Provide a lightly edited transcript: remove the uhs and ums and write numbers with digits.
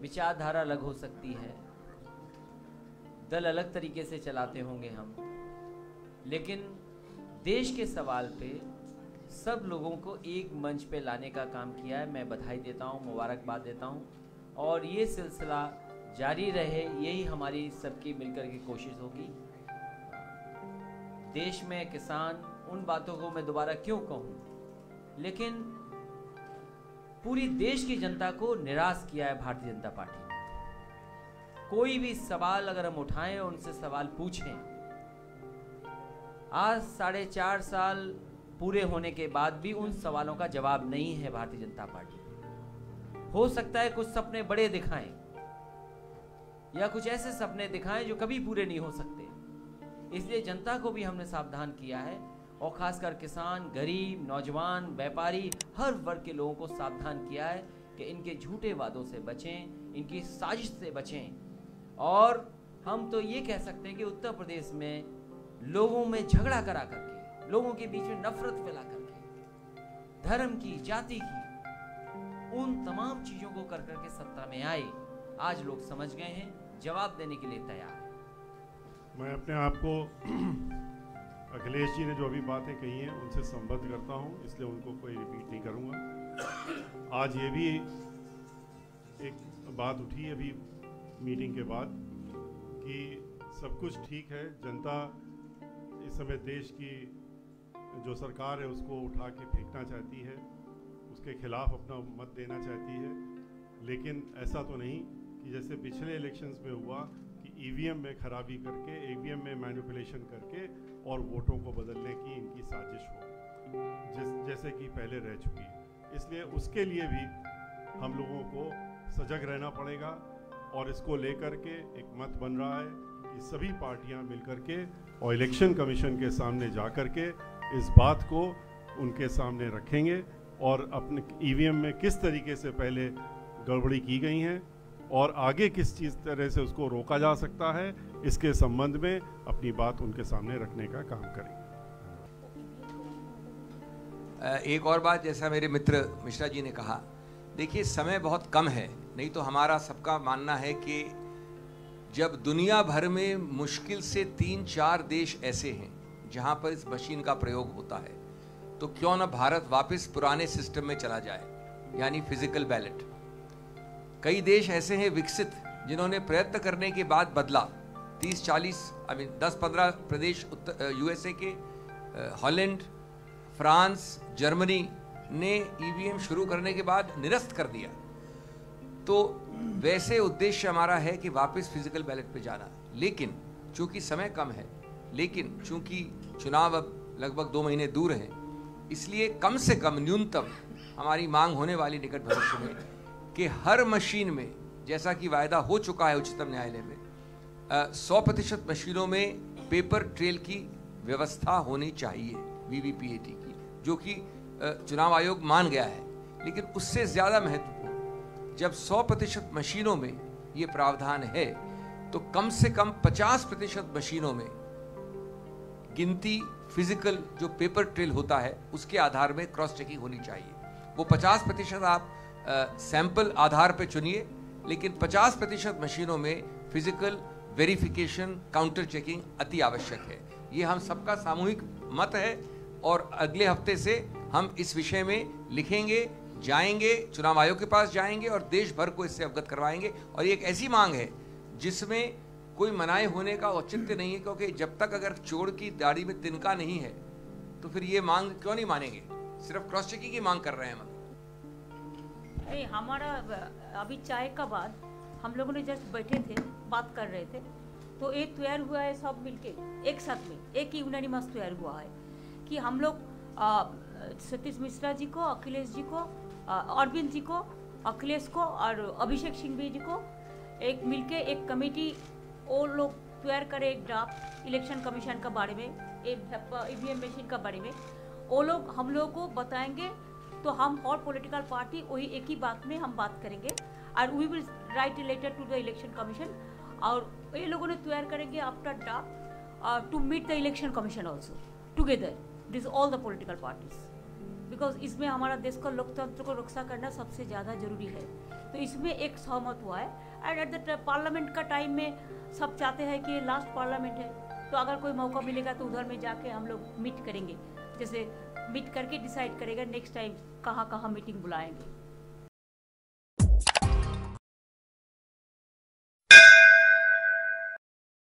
विचारधारा अलग हो सकती है, दल अलग तरीके से चलाते होंगे हम, लेकिन देश के सवाल पे सब लोगों को एक मंच पे लाने का काम किया है। मैं बधाई देता हूँ, मुबारकबाद देता हूँ और ये सिलसिला जारी रहे, यही हमारी सबकी मिलकर की कोशिश होगी। देश में किसान, उन बातों को मैं दोबारा क्यों कहूँ, लेकिन पूरी देश की जनता को निराश किया है भारतीय जनता पार्टी ने। कोई भी सवाल अगर हम उठाएं और उनसे सवाल पूछें, आज 4.5 साल पूरे होने के बाद भी उन सवालों का जवाब नहीं है भारतीय जनता पार्टी। हो सकता है कुछ सपने बड़े दिखाएं या कुछ ऐसे सपने दिखाएं जो कभी पूरे नहीं हो सकते, इसलिए जनता को भी हमने सावधान किया है और खासकर किसान, गरीब, नौजवान, व्यापारी, हर वर्ग के लोगों को सावधान किया है कि इनके झूठे वादों से बचें, इनकी साजिश से बचें। और हम तो ये कह सकते हैं कि उत्तर प्रदेश में लोगों में झगड़ा करा करके, लोगों के बीच में नफरत फैला करके, धर्म की, जाति की, उन तमाम चीजों को कर करके सत्ता में आए। आज लोग समझ गए हैं, जवाब देने के लिए तैयार हैं। मैं अपने आप को अखिलेश जी ने जो अभी बातें कही हैं उनसे संबद्ध करता हूं, इसलिए उनको कोई रिपीट नहीं करूंगा। आज ये भी एक बात उठी अभी मीटिंग के बाद कि सब कुछ ठीक है, जनता इस समय देश की जो सरकार है उसको उठा के फेंकना चाहती है, उसके खिलाफ अपना मत देना चाहती है, लेकिन ऐसा तो नहीं कि जैसे पिछले इलेक्शंस में हुआ कि ईवीएम में खराबी करके, ईवीएम में मैनिपुलेशन करके और वोटों को बदलने की इनकी साजिश हो, जैसे कि पहले रह चुकी है। इसलिए उसके लिए भी हम लोगों को सजग रहना पड़ेगा और इसको लेकर के एक मत बन रहा है कि सभी पार्टियां मिलकर के और इलेक्शन कमीशन के सामने जा कर के इस बात को उनके सामने रखेंगे और अपने ईवीएम में किस तरीके से पहले गड़बड़ी की गई हैं और आगे किस चीज़ तरह से उसको रोका जा सकता है, इसके संबंध में अपनी बात उनके सामने रखने का काम करेंगे। एक और बात, जैसा मेरे मित्र मिश्रा जी ने कहा, देखिए समय बहुत कम है, नहीं तो हमारा सबका मानना है कि जब दुनिया भर में मुश्किल से 3-4 देश ऐसे हैं जहां पर इस मशीन का प्रयोग होता है, तो क्यों ना भारत वापस पुराने सिस्टम में चला जाए, यानी फिजिकल बैलेट। कई देश ऐसे हैं विकसित जिन्होंने प्रयत्न करने के बाद बदला। 30-40 10-15 प्रदेश यूएसए के, हॉलैंड, फ्रांस, जर्मनी ने ईवीएम शुरू करने के बाद निरस्त कर दिया। तो वैसे उद्देश्य हमारा है कि वापस फिजिकल बैलेट पे जाना, लेकिन चूंकि समय कम है, लेकिन चूंकि चुनाव अब लगभग 2 महीने दूर हैं, इसलिए कम से कम न्यूनतम हमारी मांग होने वाली निकट भविष्य में कि हर मशीन में, जैसा कि वायदा हो चुका है उच्चतम न्यायालय में, 100% मशीनों में पेपर ट्रेल की व्यवस्था होनी चाहिए, वीवीपीएटी की, जो कि चुनाव आयोग मान गया है। लेकिन उससे ज़्यादा महत्वपूर्ण, जब 100% मशीनों में ये प्रावधान है, तो कम से कम 50% मशीनों में गिनती फिजिकल जो पेपर ट्रेल होता है उसके आधार में क्रॉस चेकिंग होनी चाहिए। वो 50% आप सैंपल आधार पे चुनिए, लेकिन 50% मशीनों में फिजिकल वेरिफिकेशन, काउंटर चेकिंग अति आवश्यक है। ये हम सबका सामूहिक मत है और अगले हफ्ते से हम इस विषय में लिखेंगे, जाएंगे, चुनाव आयोग के पास जाएंगे और देश भर को इससे अवगत करवाएंगे। और ये एक ऐसी मांग है जिसमें कोई मनाए होने का औचित्य नहीं है, क्योंकि जब तक अगर चोर की दाढ़ी में तिनका नहीं है तो फिर ये मांग क्यों नहीं मानेंगे। सिर्फ क्रॉस चेकिंग की मांग कर रहे हैं हम। नहीं, हमारा अभी चाय का बाद हम लोगों ने जस्ट बैठे थे, बात कर रहे थे, तो एक तैयार हुआ है सब मिलके एक साथ में, एक यूनानिमस तैयार हुआ है कि हम लोग सतीश मिश्रा जी को, अखिलेश जी को, अरविंद जी को, अखिलेश को और अभिषेक सिंघवी जी को एक मिलके एक कमेटी वो लोग तैयार करे, एक ड्राफ्ट इलेक्शन कमीशन का बारे में, ईवीएम मशीन का बारे में वो लोग हम लोगों को बताएंगे। तो हम और पॉलिटिकल पार्टी वही एक ही बात में हम बात करेंगे और we will write a letter to the election commission, और ये लोगों ने तैयार करेंगे after draft to meet the election commission also together, this all the political parties. Because इसमें हमारा देश का लोकतंत्र को रक्षा करना सबसे ज़्यादा जरूरी है। तो इसमें एक सहमत हुआ है। एंड एट द पार्लियामेंट का टाइम में सब चाहते हैं कि लास्ट पार्लियामेंट है, तो अगर कोई मौका मिलेगा तो उधर में जाके हम लोग मीट करेंगे, जैसे मीट करके डिसाइड करेगा नेक्स्ट टाइम कहाँ कहाँ मीटिंग बुलाएंगे।